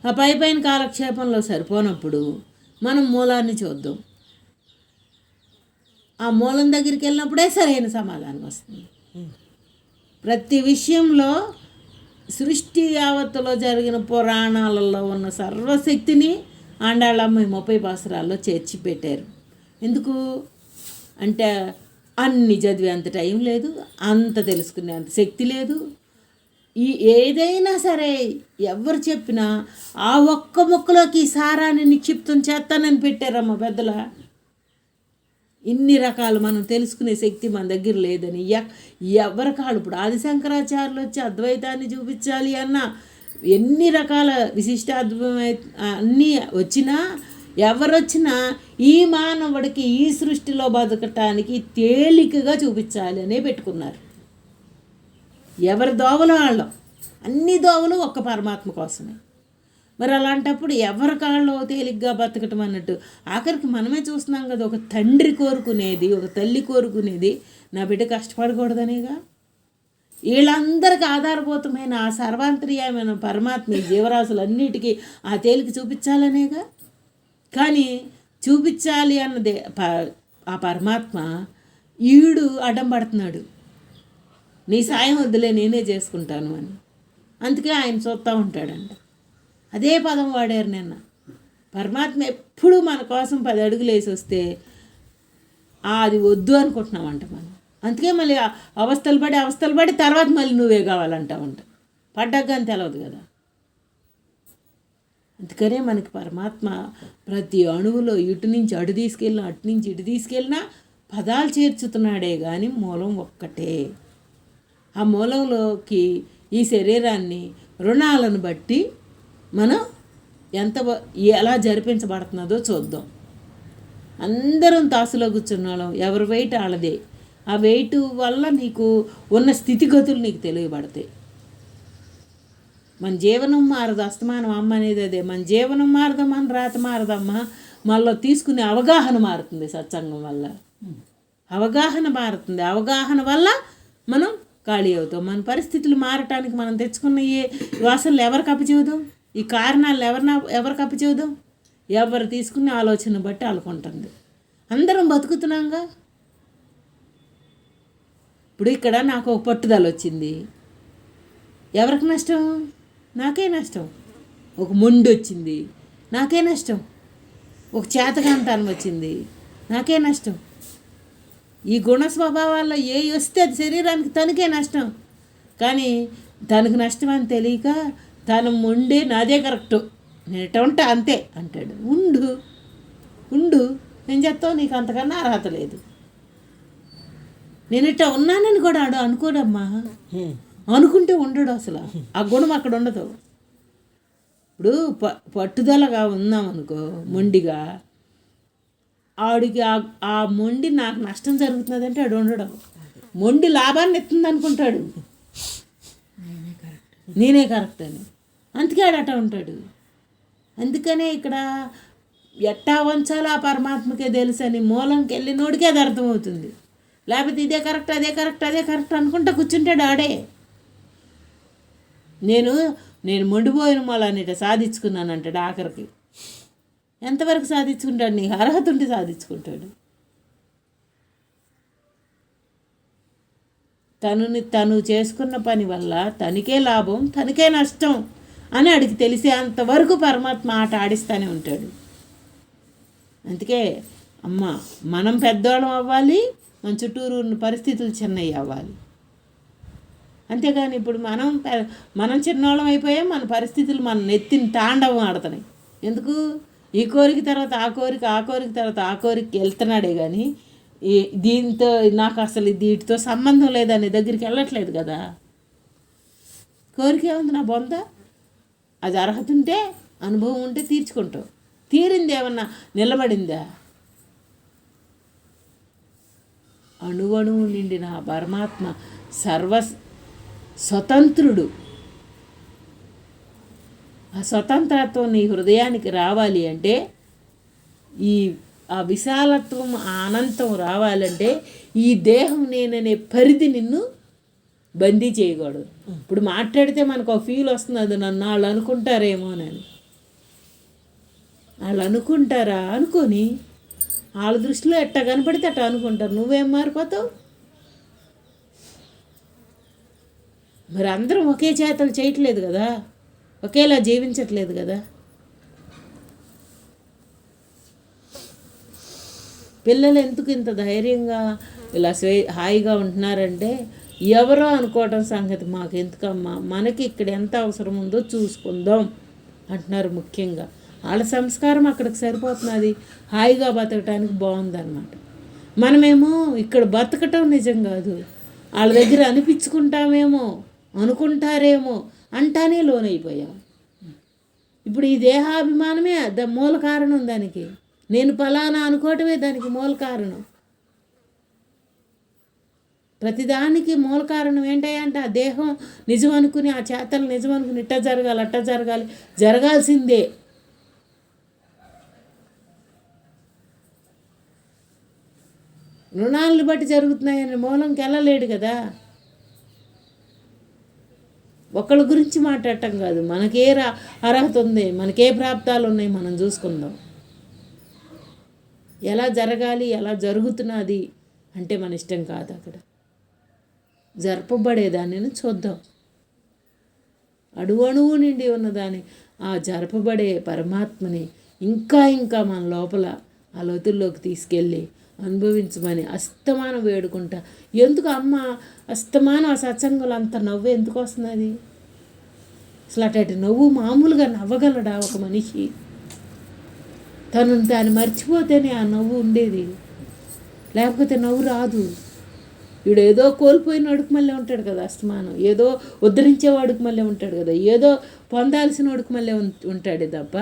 ఆ పైన కాలక్షేపంలో సరిపోనప్పుడు మనం మూలాన్ని చూద్దాం. ఆ మూలం దగ్గరికి వెళ్ళినప్పుడే సరైన సమాధానం వస్తుంది. ప్రతి విషయంలో సృష్టి యావత్తులో జరిగిన పురాణాలలో ఉన్న సర్వశక్తిని ఆండాళ్ళమ్మ 30 పాసురాల్లో చేర్చి పెట్టారు. ఎందుకు అంటే అన్ని చదివే అంత టైం లేదు, అంత తెలుసుకునే అంత శక్తి లేదు. ఏదైనా సరే ఎవరు చెప్పినా ఆ ఒక్క మొక్కలోకి సారాన్ని నిక్షిప్తం చేస్తానని పెట్టారమ్మ పెద్దల. ఇన్ని రకాలు మనం తెలుసుకునే శక్తి మన దగ్గర లేదని ఎవరి కాళ్ళు. ఇప్పుడు ఆదిశంకరాచార్యులు వచ్చి అద్వైతాన్ని చూపించాలి అన్న ఎన్ని రకాల విశిష్టాద్వై అన్నీ వచ్చినా ఎవరొచ్చినా ఈ మానవుడికి ఈ సృష్టిలో బతకటానికి తేలికగా చూపించాలి అనే పెట్టుకున్నారు. ఎవరి దోవలు వాళ్ళం, అన్ని దోవలు ఒక్క పరమాత్మ కోసమే. మరి అలాంటప్పుడు ఎవరి కాళ్ళు తేలిగ్గా బతకటం అన్నట్టు ఆఖరికి మనమే చూస్తున్నాం కదా. ఒక తండ్రి కోరుకునేది, ఒక తల్లి కోరుకునేది నా బిడ్డ కష్టపడకూడదనేగా. వీళ్ళందరికీ ఆధారభూతమైన ఆ సర్వాంతర్యమైన పరమాత్మ జీవరాశులన్నిటికీ ఆ తేలిక చూపించాలనేగా. కానీ చూపించాలి అన్నదే ఆ పరమాత్మ ఈడు అడ్డం పడుతున్నాడు. నీ సాయం వద్దులే నేనే చేసుకుంటాను అని. అందుకే ఆయన చూస్తూ ఉంటాడంట. అదే పదం వాడారు నిన్న. పరమాత్మ ఎప్పుడు మన కోసం 10 అడుగులు వేసి వస్తే అది వద్దు అనుకుంటున్నామంట మనం. అందుకే మళ్ళీ అవస్థలు పడి తర్వాత మళ్ళీ నువ్వే కావాలంటావంట. పడ్డాక అని తెలవదు కదా. అందుకనే మనకి పరమాత్మ ప్రతి అణువులో ఇటు నుంచి అటు తీసుకెళ్ళినా, అటు నుంచి ఇటు తీసుకెళ్ళినా పదాలు చేర్చుతున్నాడే కానీ మూలం ఒక్కటే. ఆ మూలంలోకి ఈ శరీరాన్ని రుణాలను బట్టి మనం ఎలా జరిపించబడుతున్నదో చూద్దాం. అందరం తాసులో కూర్చున్నాం, ఎవరి వెయిట్ వాళ్ళదే. ఆ వెయిట్ వల్ల నీకు ఉన్న స్థితిగతులు నీకు తెలియబడతాయి. మన జీవనం మారదు, అస్తమానం అమ్మ అనేది అదే. మన జీవనం మారదు, మన రాత మారదమ్మ. మళ్ళీ తీసుకునే అవగాహన మారుతుంది. సత్సంగం వల్ల అవగాహన మారుతుంది. అవగాహన వల్ల మనం ఖాళీ అవుతాం. మన పరిస్థితులు మారటానికి మనం తెచ్చుకున్న ఈ వాసనలు ఎవరికి అప్పచెబుదాం? ఈ కారణాలు ఎవరికి అప్పచెబుదాం? ఎవరు తీసుకునే ఆలోచన బట్టి అనుకుంటుంది. అందరం బతుకుతున్నాంగా. ఇప్పుడు ఇక్కడ నాకు ఒక పట్టుదల వచ్చింది, ఎవరికి నష్టం? నాకే నష్టం. ఒక మొండి వచ్చింది, నాకే నష్టం. ఒక చేతకాంతానం వచ్చింది, నాకే నష్టం. ఈ గుణ స్వభావాల్లో ఏ వస్తే అది శరీరానికి తనకే నష్టం. కానీ తనకు నష్టం అని తెలియక తను మొండే నాదే కరెక్టు, నేను ఎట్ట ఉంటా అంతే అంటాడు. ఉండు నేను చెప్తావు, నీకు అంతకన్నా అర్హత లేదు. నేను ఇట్లా ఉన్నానని కూడా అనుకోడమ్మా. అనుకుంటే ఉండడు అసలు. ఆ గుణం అక్కడ ఉండదు. ఇప్పుడు పట్టుదలగా ఉన్నామనుకో, మొండిగా, ఆడికి ఆ మొండి నాకు నష్టం జరుగుతున్నదంటే ఆడు ఉండడం, మొండి లాభాన్ని ఎత్తుంది అనుకుంటాడు నేనే కరెక్ట్ అని, అందుకే ఆడు అట్లా ఉంటాడు. అందుకనే ఇక్కడ ఎట్టా వంచాలో ఆ పరమాత్మకే తెలుసు అని మూలంకి వెళ్ళినోడికే అది అర్థమవుతుంది. లేకపోతే ఇదే కరెక్ట్ అదే కరెక్ట్ అదే కరెక్ట్ అనుకుంటా కూర్చుంటాడు ఆడే. నేను మొండిపోయిన మూలాన్ని సాధించుకున్నాను అంటాడు. ఆఖరికి ఎంతవరకు సాధించుకుంటాడు? నీకు అర్హత ఉంటే సాధించుకుంటాడు. తను చేసుకున్న పని వల్ల తనకే లాభం తనకే నష్టం అని అడిగి తెలిసేంతవరకు పరమాత్మ ఆట ఆడిస్తూనే ఉంటాడు. అందుకే అమ్మ మనం పెద్దవాళ్ళం అవ్వాలి, మన చుట్టూరు ఉన్న పరిస్థితులు చిన్నవి అవ్వాలి. అంతేగాని ఇప్పుడు మనం చిన్నవాళ్ళం అయిపోయాం, మన పరిస్థితులు మన నెత్తిని తాండవం ఆడుతున్నాయి. ఎందుకు? ఈ కోరిక తర్వాత ఆ కోరిక, ఆ కోరిక తర్వాత ఆ కోరికకి వెళ్తున్నాడే కానీ దీంతో నాకు అసలు వీటితో సంబంధం లేదని దగ్గరికి వెళ్ళట్లేదు కదా. కోరిక ఏముంది? నా బొంద. అది అర్హత ఉంటే అనుభవం ఉంటే తీర్చుకుంటావు. తీరింది ఏమన్నా నిలబడిందా? అణువణువు నిండిన పరమాత్మ స్వతంత్రుడు. ఆ స్వతంత్రత్వం నీ హృదయానికి రావాలి అంటే, ఆ విశాలత్వం ఆ అనంతం రావాలంటే ఈ దేహం నేననే పరిధి నిన్ను బందీ చేయకూడదు. ఇప్పుడు మాట్లాడితే మనకు ఒక ఫీల్ వస్తుంది, అది నన్ను వాళ్ళు అనుకుంటారేమోనని. వాళ్ళు అనుకుంటారా? అనుకొని వాళ్ళ దృష్టిలో ఎట్ట కనపడితే అట్ట అనుకుంటారు. నువ్వేం మారిపోతావు? మరి అందరం ఒకే చేతలు చేయట్లేదు కదా, ఒకేలా జీవించట్లేదు కదా. పిల్లలు ఎందుకు ఇంత ధైర్యంగా ఇలా హాయిగా ఉంటున్నారంటే, ఎవరో అనుకోవటం సంగతి మాకు ఎందుకమ్మా, మనకి ఇక్కడ ఎంత అవసరం ఉందో చూసుకుందాం అంటున్నారు. ముఖ్యంగా వాళ్ళ సంస్కారం అక్కడికి సరిపోతున్నది, హాయిగా బతకటానికి బాగుందన్నమాట. మనమేమో ఇక్కడ బతకటం నిజం కాదు, వాళ్ళ దగ్గర అనిపించుకుంటామేమో, అనుకుంటారేమో అంటానే లోనైపోయాం. ఇప్పుడు ఈ దేహాభిమానమే మూల కారణం. దానికి నేను ఫలానా అనుకోవటమే దానికి మూల కారణం. ప్రతిదానికి మూల కారణం ఏంటంటే ఆ దేహం నిజం అనుకుని, ఆ చేతలు నిజం అనుకుని ఇట్ట జరగాలి అట్ట జరగాలి, జరగాల్సిందే. రుణాలను బట్టి జరుగుతున్నాయని మూలంకి వెళ్ళలేడు కదా. ఒకళ్ళ గురించి మాట్లాడటం కాదు, మనకే అర్హత ఉంది, మనకే ప్రాప్తాలు ఉన్నాయి, మనం చూసుకుందాం. ఎలా జరగాలి, ఎలా జరుగుతున్నది అంటే మన ఇష్టం కాదు. అక్కడ జరపబడేదాన్ని చూద్దాం. అణువణువు నిండి ఉన్నదాన్ని, ఆ జరపబడే పరమాత్మని ఇంకా ఇంకా మన లోపల ఆ లోతుల్లోకి తీసుకెళ్ళి అనుభవించమని అస్తమానం వేడుకుంటా. ఎందుకు అమ్మ అస్తమానం ఆ సత్సంగులు అంత నవ్వు ఎందుకు వస్తున్నది? అసలు అటు నవ్వు మామూలుగా నవ్వగలడా ఒక మనిషి? దాన్ని మర్చిపోతేనే ఆ నవ్వు ఉండేది, లేకపోతే నవ్వు రాదు. వీడు ఏదో కోల్పోయినోడికి మళ్ళీ ఉంటాడు కదా అస్తమానం, ఏదో ఉద్ధరించేవాడికి మళ్ళీ ఉంటాడు కదా, ఏదో పొందాల్సిన వాడికి మళ్ళీ ఉంటాడే తప్ప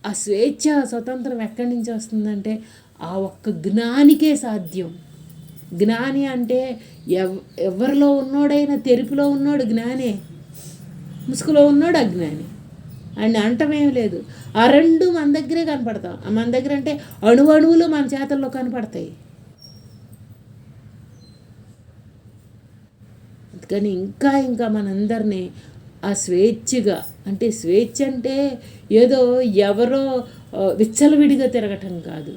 ఆ స్వేచ్ఛ స్వతంత్రం ఎక్కడి నుంచి వస్తుందంటే ఆ ఒక్క జ్ఞానికే సాధ్యం. జ్ఞాని అంటే ఎవరిలో ఉన్నోడైనా, తెరుపులో ఉన్నోడు జ్ఞానే, ముసుగులో ఉన్నోడు అజ్ఞాని అని అంటమేం లేదు. ఆ రెండు మన దగ్గరే కనపడతాం. మన దగ్గర అంటే అణువణువులు మన చేతల్లో కనపడతాయి. అందుకని ఇంకా ఇంకా మనందరినీ ఆ స్వేచ్ఛగా, అంటే స్వేచ్ఛ అంటే ఏదో ఎవరో విచ్చలవిడిగా తిరగటం కాదు,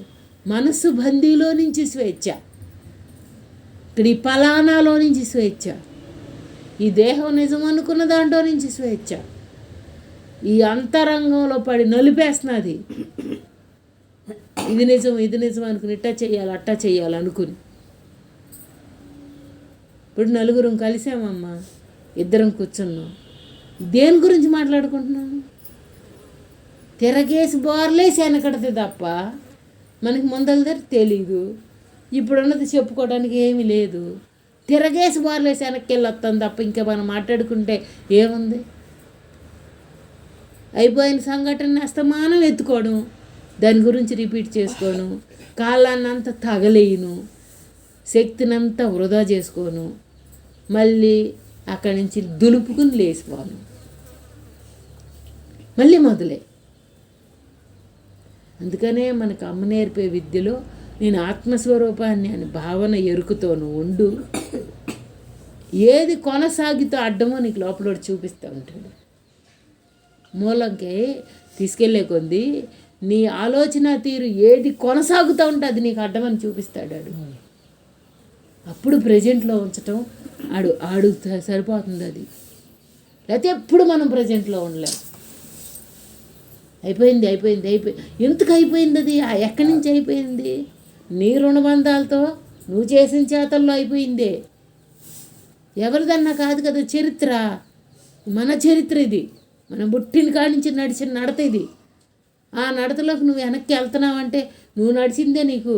మనసు బందీలో నుంచి స్వేచ్ఛ, ఇక్కడ ఈ ఫలానాలో నుంచి స్వేచ్ఛ, ఈ దేహం నిజం అనుకున్న దాంట్లో నుంచి స్వేచ్ఛ, ఈ అంతరంగంలో పడి నలిపేస్తున్నది. ఇది నిజం అనుకుని ఇట్టా చెయ్యాలి అట్టా చెయ్యాలి అనుకుని. ఇప్పుడు నలుగురం కలిసామమ్మా, ఇద్దరం కూర్చున్నాం, దేని గురించి మాట్లాడుకుంటున్నాను? తిరగేసి బోర్లేసి వెనకడితే తప్ప మనకి ముందల తెలీదు. ఇప్పుడున్నది చెప్పుకోవడానికి ఏమీ లేదు. తిరగేసి బోర్లేసి వెనక్కి వెళ్ళొస్తాం తప్ప ఇంకా మనం మాట్లాడుకుంటే ఏముంది? అయిపోయిన సంఘటన అస్తమానం ఎత్తుకోవడం, దాని గురించి రిపీట్ చేసుకోవడం, కాలాన్నంతా తగలేయను, శక్తినంతా వృధా చేసుకోను, మళ్ళీ అక్కడి నుంచి దులుపుకుని లేచిపోను, మళ్ళీ మొదలే. అందుకనే మనకు అమ్మ నేర్పే విద్యలో నేను ఆత్మస్వరూపాన్ని అని భావన ఎరుకుతోను ఉండు, ఏది కొనసాగితో అడ్డమో నీకు లోపల చూపిస్తూ ఉంటాడు. మూలంకి తీసుకెళ్లే కొద్ది నీ ఆలోచన తీరు ఏది కొనసాగుతూ ఉంటే అది నీకు అడ్డమని చూపిస్తాడు. అప్పుడు ప్రజెంట్లో ఉంచటం ఆడు సరిపోతుంది. అది లేకపోతే ఎప్పుడు మనం ప్రజెంట్లో ఉండలేం. అయిపోయింది ఎందుకు అయిపోయింది? అది ఎక్కడి నుంచి అయిపోయింది? నీ రుణబంధాలతో నువ్వు చేసిన చేతల్లో అయిపోయిందే. ఎవరిదన్నా కాదు కదా చరిత్ర, మన చరిత్ర ఇది. మనం పుట్టిన కాడి నుంచి నడిచిన నడత ఇది. ఆ నడతలోకి నువ్వు వెనక్కి వెళ్తున్నావంటే నువ్వు నడిచిందే నీకు.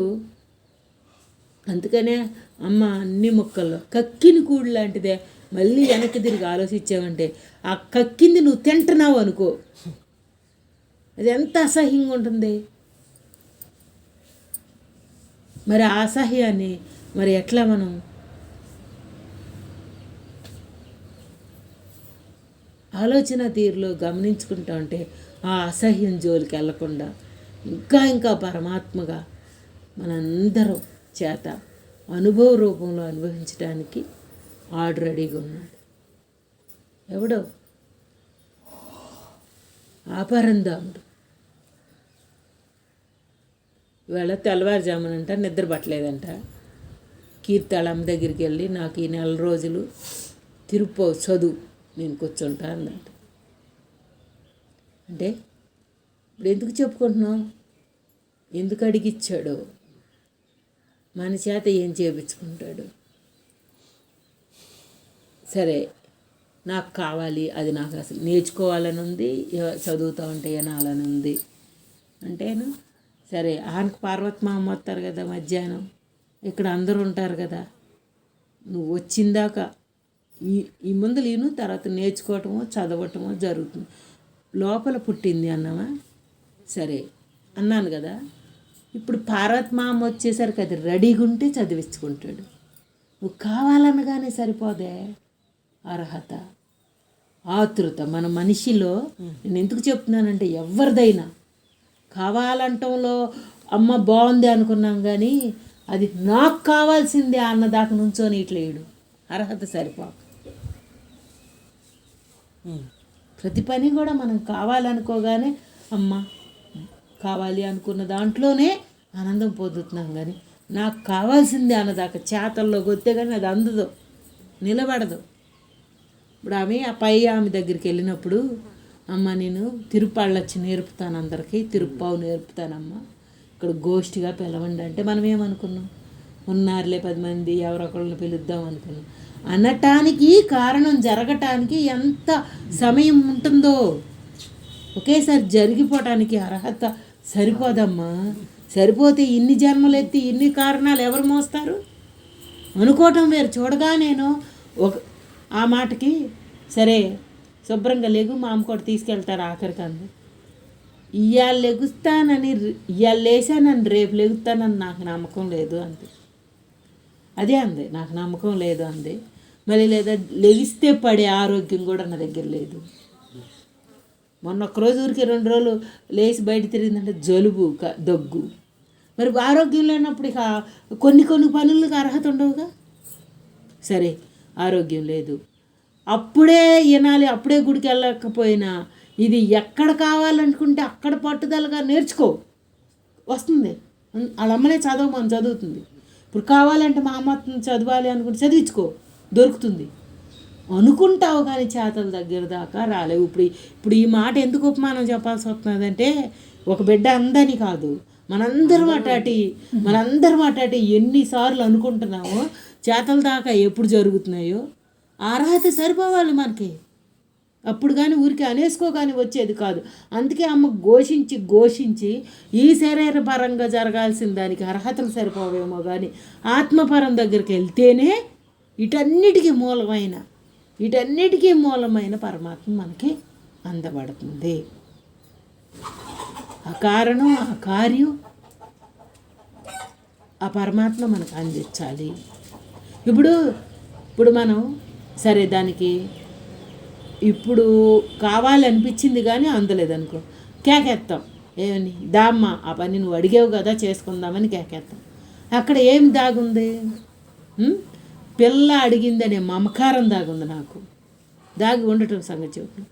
అందుకనే అమ్మ అన్ని మొక్కల్లో కక్కిన కూడు లాంటిదే. మళ్ళీ వెనక్కి తిరిగి ఆలోచించావంటే ఆ కక్కింది నువ్వు తింటున్నావు అనుకో, అది ఎంత అసహ్యంగా ఉంటుంది. మరి ఆ అసహ్యాన్ని మరి ఎట్లా మనం ఆలోచన తీరులో గమనించుకుంటా ఉంటే ఆ అసహ్యం జోలికి వెళ్లకుండా ఇంకా పరమాత్మగా మనందరం చేత అనుభవ రూపంలో అనుభవించడానికి ఆడు రెడీగా ఉన్నాడు. ఎవడో ఆపరందాముడు. ఇవాళ తెల్లవారుజామునంట నిద్ర పట్టలేదంట. కీర్తాళమ్మ దగ్గరికి వెళ్ళి నాకు ఈ 4 రోజులు తిరుపతి చదువు, నేను కూర్చుంటా అందంట. అంటే ఇప్పుడు ఎందుకు చెప్పుకుంటున్నావు? ఎందుకు అడిగిచ్చాడో, మన చేత ఏం చేయించుకుంటాడు. సరే నాకు కావాలి, అది నాకు అసలు నేర్చుకోవాలని ఉంది, చదువుతూ ఉంటే వినాలని ఉంది అంటేను సరే. ఆయనకు పార్వతమ్మ వస్తారు కదా మధ్యాహ్నం, ఇక్కడ అందరూ ఉంటారు కదా, నువ్వు వచ్చిందాకా ఈ ముందు నేను తర్వాత నేర్చుకోవటమో చదవటమో జరుగుతుంది. లోపల పుట్టింది అన్నావా, సరే అన్నాను కదా. ఇప్పుడు పార్వతమ్మ వచ్చేసరికి అది రెడీగా ఉంటే చదివించుకుంటాడు. నువ్వు కావాలనగానే సరిపోదే. అర్హత, ఆతృత మన మనిషిలో. నేను ఎందుకు చెప్తున్నానంటే ఎవరిదైనా కావాలంటంలో అమ్మ బాగుంది అనుకున్నాం, కానీ అది నాకు కావాల్సిందే అన్నదాకా నుంచోని ఇట్లేడు. అర్హత సరిపోక ప్రతి పని కూడా మనం కావాలనుకోగానే అమ్మ కావాలి అనుకున్న దాంట్లోనే ఆనందం పొందుతున్నాం, కానీ నాకు కావాల్సిందే అన్నదాకా చేతల్లో గొత్తే కానీ అది అందదు, నిలబడదు. ఇప్పుడు ఆమె దగ్గరికి వెళ్ళినప్పుడు అమ్మ నేను తిరుపాళ్ళు వచ్చి నేర్పుతాను, అందరికీ తిరుప్పావు నేర్పుతానమ్మా, ఇక్కడ గోష్ఠిగా పిలవండి అంటే మనం ఏమనుకున్నాం? ఉన్నారులే 10 మంది, ఎవరొకళ్ళని పిలుద్దాం అనుకున్నాం. అనటానికి కారణం జరగటానికి ఎంత సమయం ఉంటుందో, ఒకేసారి జరిగిపోవటానికి అర్హత సరిపోదమ్మా. సరిపోతే ఇన్ని జన్మలెత్తి ఇన్ని కారణాలు ఎవరు మోస్తారు అనుకోవటం వేరు. చూడగా నేను ఆ మాటకి సరే శుభ్రంగా లెగు, మా అమ్మ కూడా తీసుకెళ్తారు ఆఖరికి అంది. ఇవాళ లేచానని రేపు లెగుతానని నాకు నమ్మకం లేదు అంది. అదే అంది, నాకు నమ్మకం లేదు అంది. మళ్ళీ లేదా లెగిస్తే పడే ఆరోగ్యం కూడా నా దగ్గర లేదు. మొన్న ఒక్కరోజు ఊరికి 2 రోజులు లేచి బయట తిరిగిందంటే జలుబు దగ్గు. మరి ఆరోగ్యం లేనప్పుడు ఇక కొన్ని పనులకు అర్హత ఉండవుగా. సరే ఆరోగ్యం లేదు, అప్పుడే వినాలి, అప్పుడే గుడికి వెళ్ళకపోయినా ఇది ఎక్కడ కావాలనుకుంటే అక్కడ పట్టుదలగా నేర్చుకో, వస్తుంది. వాళ్ళ అమ్మనే మనం చదువుతుంది. ఇప్పుడు కావాలంటే మా అమ్మ చదవాలి అనుకుంటే చదివించుకో, దొరుకుతుంది అనుకుంటావు, కానీ చేతల దగ్గర దాకా రాలేవు. ఇప్పుడు ఈ మాట ఎందుకు ఉపమానం చెప్పాల్సి వస్తున్నదంటే ఒక బిడ్డ అందని కాదు, మనందరం అటాటి ఎన్నిసార్లు అనుకుంటున్నామో చేతల దాకా ఎప్పుడు జరుగుతున్నాయో అర్హత సరిపోవాలి మనకి. అప్పుడు కానీ ఊరికి అనేసుకో కానీ వచ్చేది కాదు. అందుకే అమ్మ ఘోషించి ఈ శరీరపరంగా జరగాల్సిన దానికి అర్హతలు సరిపోవేమో, కానీ ఆత్మపరం దగ్గరికి వెళ్తేనే వీటన్నిటికీ మూలమైన పరమాత్మ మనకి అందబడుతుంది. ఆ కారణం, ఆ కార్యం ఆ పరమాత్మ మనకు అందించాలి. ఇప్పుడు ఇప్పుడు మనం సరే దానికి ఇప్పుడు కావాలనిపించింది కానీ అందలేదనుకో, కేకెత్తాం. ఏమని? దామ్మ ఆ పని నువ్వు అడిగావు కదా చేసుకుందామని కేకెత్తాం. అక్కడ ఏం దాగుంది? పిల్ల అడిగిందనే మమకారం దాగుంది. నాకు దాగి ఉండటం సంగతి చెప్తున్నాను.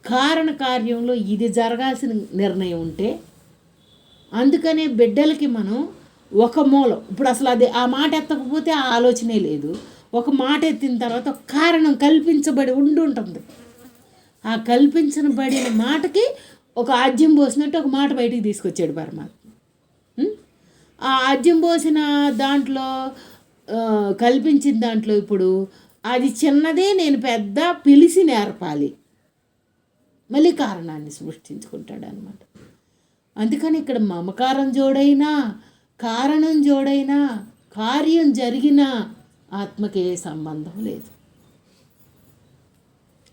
కారణ కార్యంలో ఇది జరగాల్సిన నిర్ణయం ఉంటే, అందుకనే బిడ్డలకి మనం ఒక మూలం, ఇప్పుడు అసలు అది ఆ మాట ఎత్తకపోతే ఆ ఆలోచనే లేదు. ఒక మాట ఎత్తిన తర్వాత ఒక కారణం కల్పించబడి ఉంటుంది. ఆ కల్పించబడిన మాటకి ఒక ఆజ్యం పోసినట్టు ఒక మాట బయటికి తీసుకొచ్చాడు పరమాత్మ. ఆ ఆజ్యం పోసిన దాంట్లో కల్పించిన దాంట్లో ఇప్పుడు అది చిన్నదే, నేను పెద్ద పిలిచి నేర్పాలి, మళ్ళీ కారణాన్ని సృష్టించుకుంటాడు అనమాట. అందుకని ఇక్కడ మమకారం జోడైనా కారణం జోడైనా కార్యం జరిగినా ఆత్మకి ఏ సంబంధం లేదు.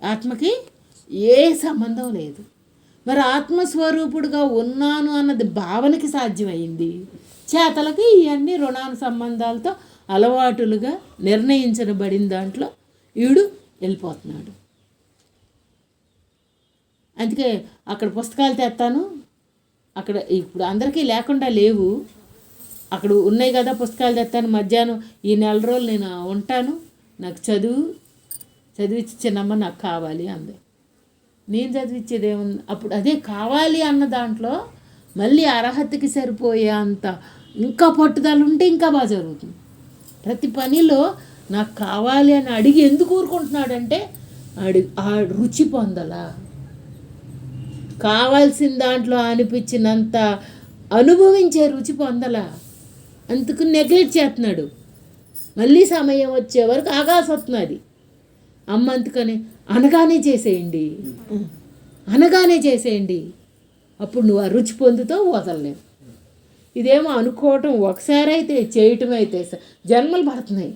ఆత్మకి ఏ సంబంధం లేదు. మరి ఆత్మస్వరూపుడుగా ఉన్నాను అన్నది భావనకి సాధ్యమైంది. చేతలకి ఇవన్నీ రుణాను సంబంధాలతో అలవాటులుగా నిర్ణయించబడిన దాంట్లో వీడు వెళ్ళిపోతున్నాడు. అందుకే అక్కడ పుస్తకాలు తెస్తాను, అక్కడ ఇప్పుడు అందరికీ లేకుండా లేవు, అక్కడ ఉన్నాయి కదా పుస్తకాలు తెస్తాను, మధ్యాహ్నం ఈ 4 రోజులు నేను ఉంటాను, నాకు చదివించి చిన్నమ్మ నాకు కావాలి అంది. నేను చదివించేది ఏముంది? అప్పుడు అదే కావాలి అన్న దాంట్లో మళ్ళీ అర్హతకి సరిపోయే అంత ఇంకా పట్టుదల ఉంటే ఇంకా బాగా జరుగుతుంది. ప్రతి పనిలో నాకు కావాలి అని అడిగి ఎందుకు ఊరుకుంటున్నాడంటే ఆ రుచి పొందలా, కావాల్సిన దాంట్లో అనిపించినంత అనుభవించే రుచి పొందలా, అందుకు నెగ్లెక్ట్ చేస్తున్నాడు. మళ్ళీ సమయం వచ్చే వరకు ఆగాల్సి వస్తున్నది. అమ్మ అందుకని అనగానే చేసేయండి, అప్పుడు నువ్వు ఆ రుచి పొందుతావు, వదలలేవు. ఇదేమో అనుకోవటం ఒకసారి అయితే, చేయటం అయితే జన్మలు పడుతున్నాయి.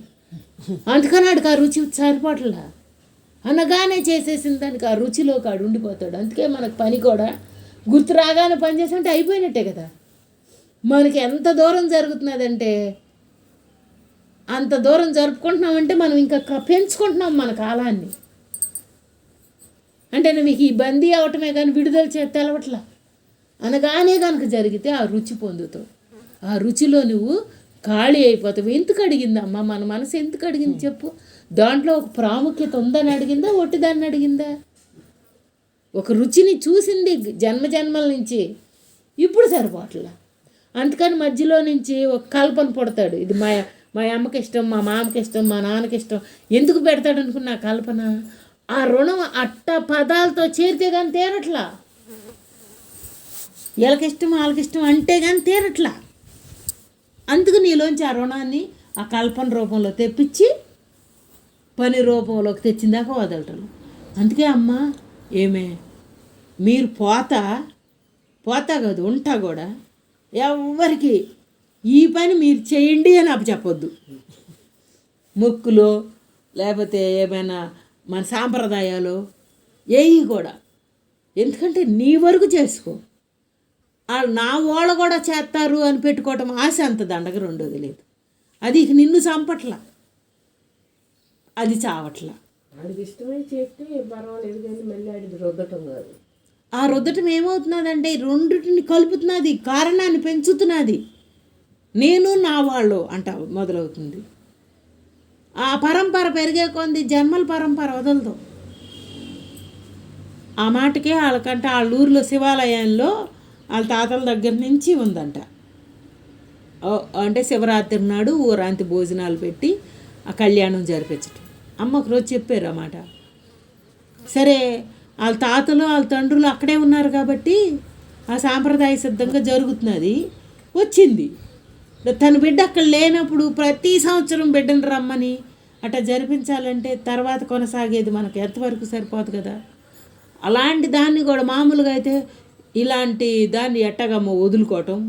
అందుకని ఆడికి ఆ రుచి సరిపడలా. అనగానే చేసేసిన దానికి ఆ రుచిలో కాడు ఉండిపోతాడు. అందుకే మనకు పని కూడా గుర్తు రాగానే పని చేస్తుంటే అయిపోయినట్టే కదా. మనకి ఎంత దూరం జరుగుతున్నదంటే అంత దూరం జరుపుకుంటున్నామంటే మనం ఇంకా పెంచుకుంటున్నాం మన కాలాన్ని. అంటే మీకు ఈ బందీ అవటమే కానీ విడుదల తెలవట్లా. అనగానే కనుక జరిగితే ఆ రుచి పొందుతావు. ఆ రుచిలో నువ్వు ఖాళీ అయిపోతావు. ఎందుకు అడిగిందమ్మా మన మనసు? ఎందుకు అడిగింది చెప్పు? దాంట్లో ఒక ప్రాముఖ్యత ఉందని అడిగిందా, ఒట్టిదాన్ని అడిగిందా? ఒక రుచిని చూసింది జన్మల నుంచి, ఇప్పుడు సరిపోట్లా. అందుకని మధ్యలో నుంచి ఒక కల్పన పుడతాడు. ఇది మా అమ్మకి ఇష్టం, మా మామకి ఇష్టం, మా నాన్నకి ఇష్టం. ఎందుకు పెడతాడు అనుకున్న కల్పన? ఆ రుణం అట్ట పదాలతో చేరితే కానీ తీరట్లా. వీళ్ళకిష్టం వాళ్ళకిష్టం అంటే కానీ తీరట్లా. అందుకు నీలోంచి ఆ రుణాన్ని ఆ కల్పన రూపంలో తెప్పించి పని రూపంలోకి తెచ్చిందాక వదలటం. అందుకే అమ్మ ఏమే మీరు పోతా కాదు ఉంటా కూడా ఎవరికి ఈ పని మీరు చేయండి అని అప్పచెప్పొద్దు. మొక్కులో లేకపోతే ఏమైనా మన సాంప్రదాయాలు ఏవి కూడా, ఎందుకంటే నీ వరకు చేసుకో. నా వాళ్ళు కూడా చేస్తారు అని పెట్టుకోవటం ఆశ అంత దండగ రెండోది లేదు. అది ఇక నిన్ను చంపట్లా, అది చావట్లా. వాడికి ఇష్టమై చేస్తే పర్వాలేదు కానీ మళ్ళీ ఆడికి రుద్దటం కాదు. ఆ రుద్దటం ఏమవుతున్నదంటే రెండుటిని కలుపుతున్నది, కారణాన్ని పెంచుతున్నది. నేను నా వాళ్ళు అంట మొదలవుతుంది. ఆ పరంపర పెరిగే కొంది జన్మల పరంపర వదలదు. ఆ మాటకే వాళ్ళకంటే వాళ్ళ ఊరిలో శివాలయంలో వాళ్ళ తాతల దగ్గర నుంచి ఉందంట. అంటే శివరాత్రి నాడు ఊరాంతి భోజనాలు పెట్టి ఆ కళ్యాణం జరిపించటం. అమ్మ ఒకరోజు చెప్పారు అన్నమాట. సరే వాళ్ళ తాతలు వాళ్ళ తండ్రులు అక్కడే ఉన్నారు కాబట్టి ఆ సాంప్రదాయ సిద్ధంగా జరుగుతున్నది. వచ్చింది తన బిడ్డ అక్కడ లేనప్పుడు ప్రతి సంవత్సరం బిడ్డను రమ్మని అట్లా జరిపించాలంటే తర్వాత కొనసాగేది మనకు ఎంతవరకు సరిపోదు కదా. అలాంటి దాన్ని కూడా మామూలుగా అయితే ఇలాంటి దాన్ని ఎట్టగమ్మ వదులుకోవటం,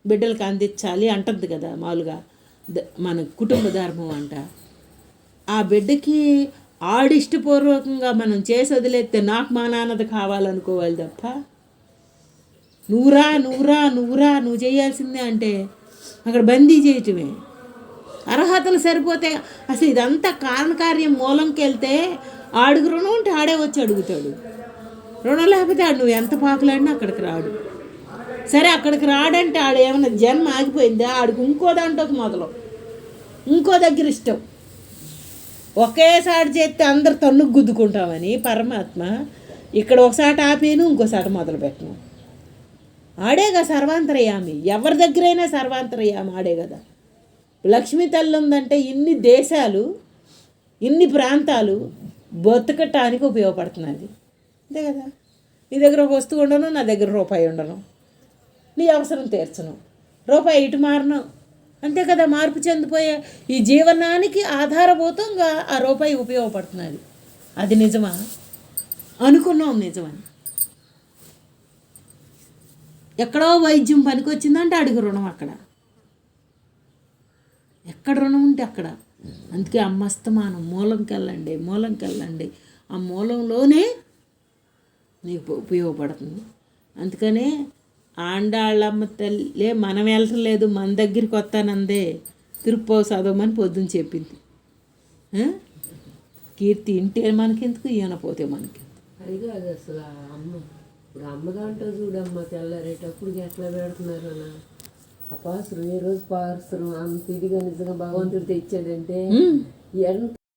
బిడ్డలకు అందించాలి అంటుంది కదా మామూలుగా మన కుటుంబ ధర్మం అంట. ఆ బిడ్డకి ఆడిష్టపూర్వకంగా మనం చేసి వదిలేస్తే నాకు మా నాన్నది కావాలనుకోవాలి తప్ప నువ్వు చేయాల్సిందే అంటే అక్కడ బందీ చేయటమే. అర్హతలు సరిపోతే అసలు ఇదంతా కారణకార్యం మూలంకి వెళ్తే ఆడుగు రుణం ఉంటే ఆడే వచ్చి అడుగుతాడు. రుణం లేకపోతే ఆడు నువ్వు ఎంత పాకులాడినా అక్కడికి రాడు. సరే అక్కడికి రాడంటే ఆడు ఏమన్నా జన్మ ఆగిపోయిందా? ఆడికి ఇంకో దాంట్లోకి మొదలు, ఇంకో దగ్గర ఇష్టం. ఒకేసారి చేస్తే అందరు తన్నుకు గుద్దుకుంటామని పరమాత్మ ఇక్కడ ఒకసారి ఆపేను, ఇంకోసారి మొదలు పెట్టను. ఆడేగా సర్వాంతరయామి, ఎవరి దగ్గరైనా సర్వాంతరయామి ఆడే కదా. లక్ష్మీ తల్లి ఉందంటే ఇన్ని దేశాలు, ఇన్ని ప్రాంతాలు బతకటానికి ఉపయోగపడుతున్నది. అంతే కదా. నీ దగ్గర ఒక వస్తువు ఉండను, నా దగ్గర రూపాయి ఉండను, నీ అవసరం తీర్చను, రూపాయి ఇటు మారను. అంతే కదా. మార్పు చెందిపోయే ఈ జీవనానికి ఆధారభూతంగా ఆ రూపాయి ఉపయోగపడుతున్నది. అది నిజమా? అనుకున్నాం నిజమని. ఎక్కడో వైద్యం పనికొచ్చిందంటే అడుగు రుణం అక్కడ, ఎక్కడ రుణం ఉంటే అక్కడ. అందుకే అమ్మస్తమానం మూలంకి వెళ్ళండి, మూలంకి వెళ్ళండి. ఆ మూలంలోనే నీకు ఉపయోగపడుతుంది. అందుకనే ఆండాళ్ళమ్మ తల్లే మనం వెళ్ళలేదు, మన దగ్గరికి వస్తానందే తిరుపతి చదవమని పొద్దున్న చెప్పింది. కీర్తి ఇంటే మనకెందుకు, ఈయన పోతే మనకి. అది కాదు అసలు ఆ అమ్మ. ఇప్పుడు అమ్మ దాంట్లో చూడమ్మ తెల్లారేటప్పుడు ఎట్లా పెడుతున్నారు అన్న ఆ పాసురం, ఏ రోజు పాసురం అంత ఇదిగా నిజంగా భగవంతుడు తెచ్చాడంటే ఎంత